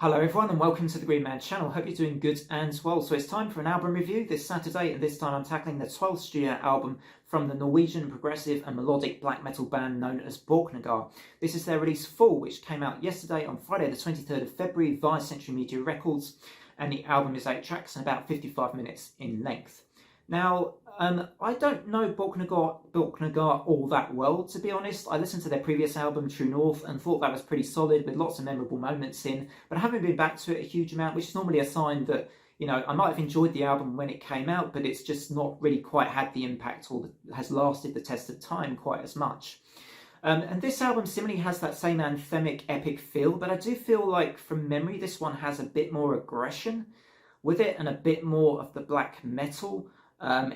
Hello everyone and welcome to the Green Man channel. Hope you're doing good and well. So it's time for an album review this Saturday, and this time I'm tackling the 12th studio album from the Norwegian progressive and melodic black metal band known as Borknagar. This is their release Fall, which came out yesterday on Friday the 23rd of February via Century Media Records, and the album is 8 tracks and about 55 minutes in length. Now, I don't know Borknagar all that well, to be honest. I listened to their previous album, True North, and thought that was pretty solid with lots of memorable moments in, but I haven't been back to it a huge amount, which is normally a sign that, you know, I might have enjoyed the album when it came out, but it's just not really quite had the impact or has lasted the test of time quite as much. And this album similarly has that same anthemic epic feel, but I do feel like from memory this one has a bit more aggression with it and a bit more of the black metal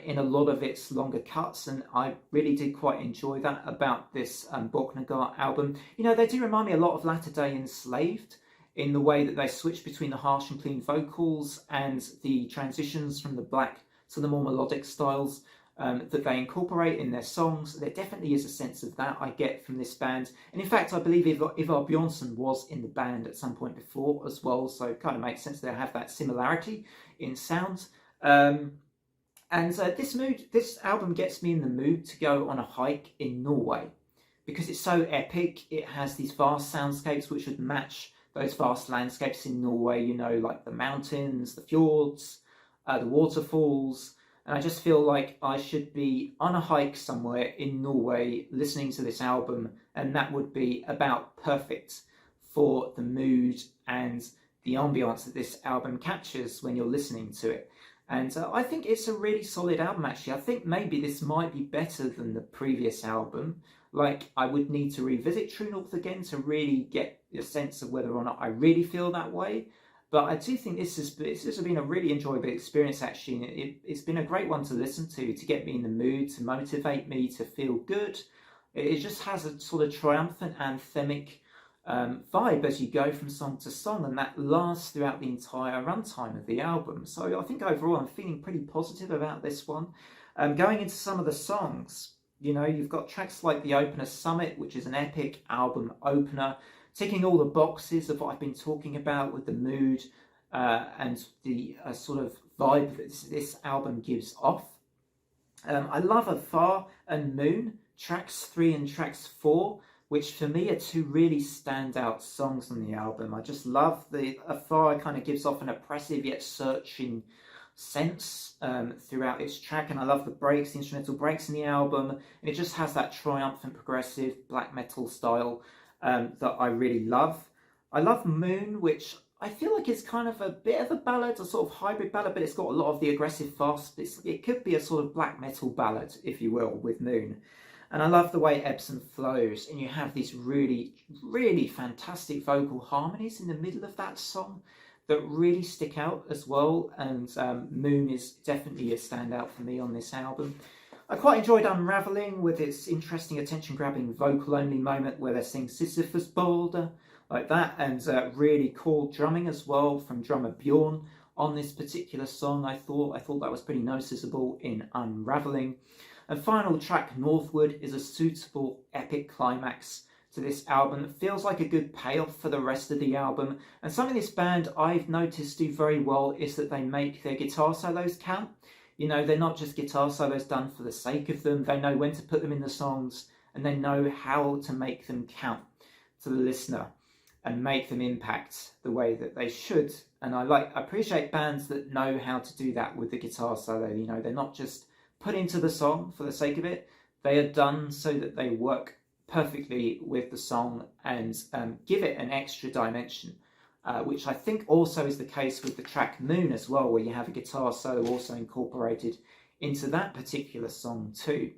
in a lot of its longer cuts, and I really did quite enjoy that about this Borknagar album. You know, they do remind me a lot of Latter Day Enslaved in the way that they switch between the harsh and clean vocals and the transitions from the black to the more melodic styles that they incorporate in their songs. There definitely is a sense of that I get from this band, and in fact I believe Ivar Bjornsson was in the band at some point before as well, so it kind of makes sense they have that similarity in sound. This album gets me in the mood to go on a hike in Norway because it's so epic. It has these vast soundscapes which would match those vast landscapes in Norway, you know, like the mountains, the fjords, the waterfalls. And I just feel like I should be on a hike somewhere in Norway listening to this album, and that would be about perfect for the mood and the ambience that this album captures when you're listening to it. And I think it's a really solid album, actually. I think maybe this might be better than the previous album. Like, I would need to revisit True North again to really get a sense of whether or not I really feel that way. But I do think this has been a really enjoyable experience, actually. And it's been a great one to listen to get me in the mood, to motivate me, to feel good. It just has a sort of triumphant, anthemic vibe as you go from song to song, and that lasts throughout the entire runtime of the album. So I think overall I'm feeling pretty positive about this one. Going into some of the songs, you know, you've got tracks like the opener Summit, which is an epic album opener, ticking all the boxes of what I've been talking about with the mood and the sort of vibe that this album gives off. I love Afar and Moon, tracks 3 and tracks 4, which for me are two really standout songs on the album. I just love the Afar. Kind of gives off an oppressive yet searching sense throughout its track, and I love the breaks, the instrumental breaks in the album, and it just has that triumphant progressive black metal style that I really love. I love Moon, which I feel like is kind of a bit of a ballad, a sort of hybrid ballad, but it's got a lot of the aggressive fast. It could be a sort of black metal ballad, if you will, with Moon. And I love the way it ebbs and flows, and you have these really, really fantastic vocal harmonies in the middle of that song that really stick out as well, and Moon is definitely a standout for me on this album. I quite enjoyed Unraveling with its interesting attention-grabbing vocal-only moment where they sing Sisyphus Boulder, like that, and really cool drumming as well from drummer Bjorn on this particular song. I thought that was pretty noticeable in Unraveling. And final track, Northward, is a suitable epic climax to this album. It feels like a good payoff for the rest of the album. And something this band I've noticed do very well is that they make their guitar solos count. You know, they're not just guitar solos done for the sake of them. They know when to put them in the songs, and they know how to make them count to the listener and make them impact the way that they should. And I appreciate bands that know how to do that with the guitar solo. You know, they're not just put into the song for the sake of it. They are done so that they work perfectly with the song and give it an extra dimension, which I think also is the case with the track Moon as well, where you have a guitar solo also incorporated into that particular song too.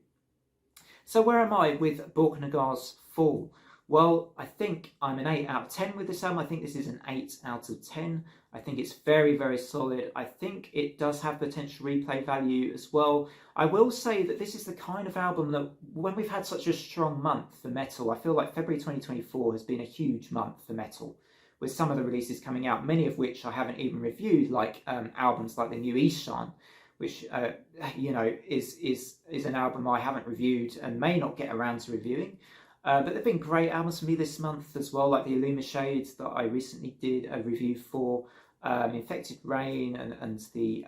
So where am I with Borknagar's Fall? Well, I think I'm an 8 out of 10 with this album. I think this is an 8 out of 10. I think it's very, very solid. I think it does have potential replay value as well. I will say that this is the kind of album that when we've had such a strong month for metal, I feel like February 2024 has been a huge month for metal, with some of the releases coming out, many of which I haven't even reviewed, like albums like the new Ishan, which you know is an album I haven't reviewed and may not get around to reviewing. But there have been great albums for me this month as well, like the Illuma Shades that I recently did a review for, Infected Rain, and the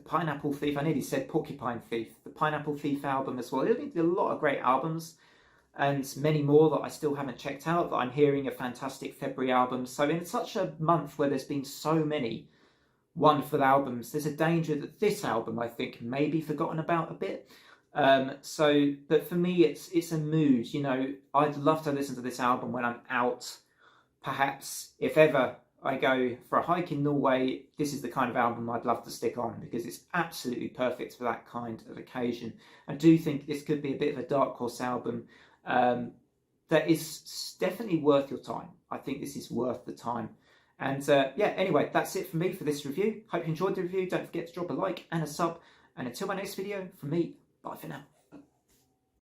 Pineapple Thief. I nearly said Porcupine Thief. The Pineapple Thief album as well. There have been a lot of great albums, and many more that I still haven't checked out that I'm hearing are fantastic February albums. So in such a month where there's been so many wonderful albums, there's a danger that this album, I think, may be forgotten about a bit. But for me, it's a mood. You know, I'd love to listen to this album when I'm out. Perhaps if ever I go for a hike in Norway, this is the kind of album I'd love to stick on, because it's absolutely perfect for that kind of occasion. I do think this could be a bit of a dark horse album that is definitely worth your time. I think this is worth the time. And yeah, anyway, that's it for me for this review. Hope you enjoyed the review. Don't forget to drop a like and a sub. And until my next video, from me, bye for now.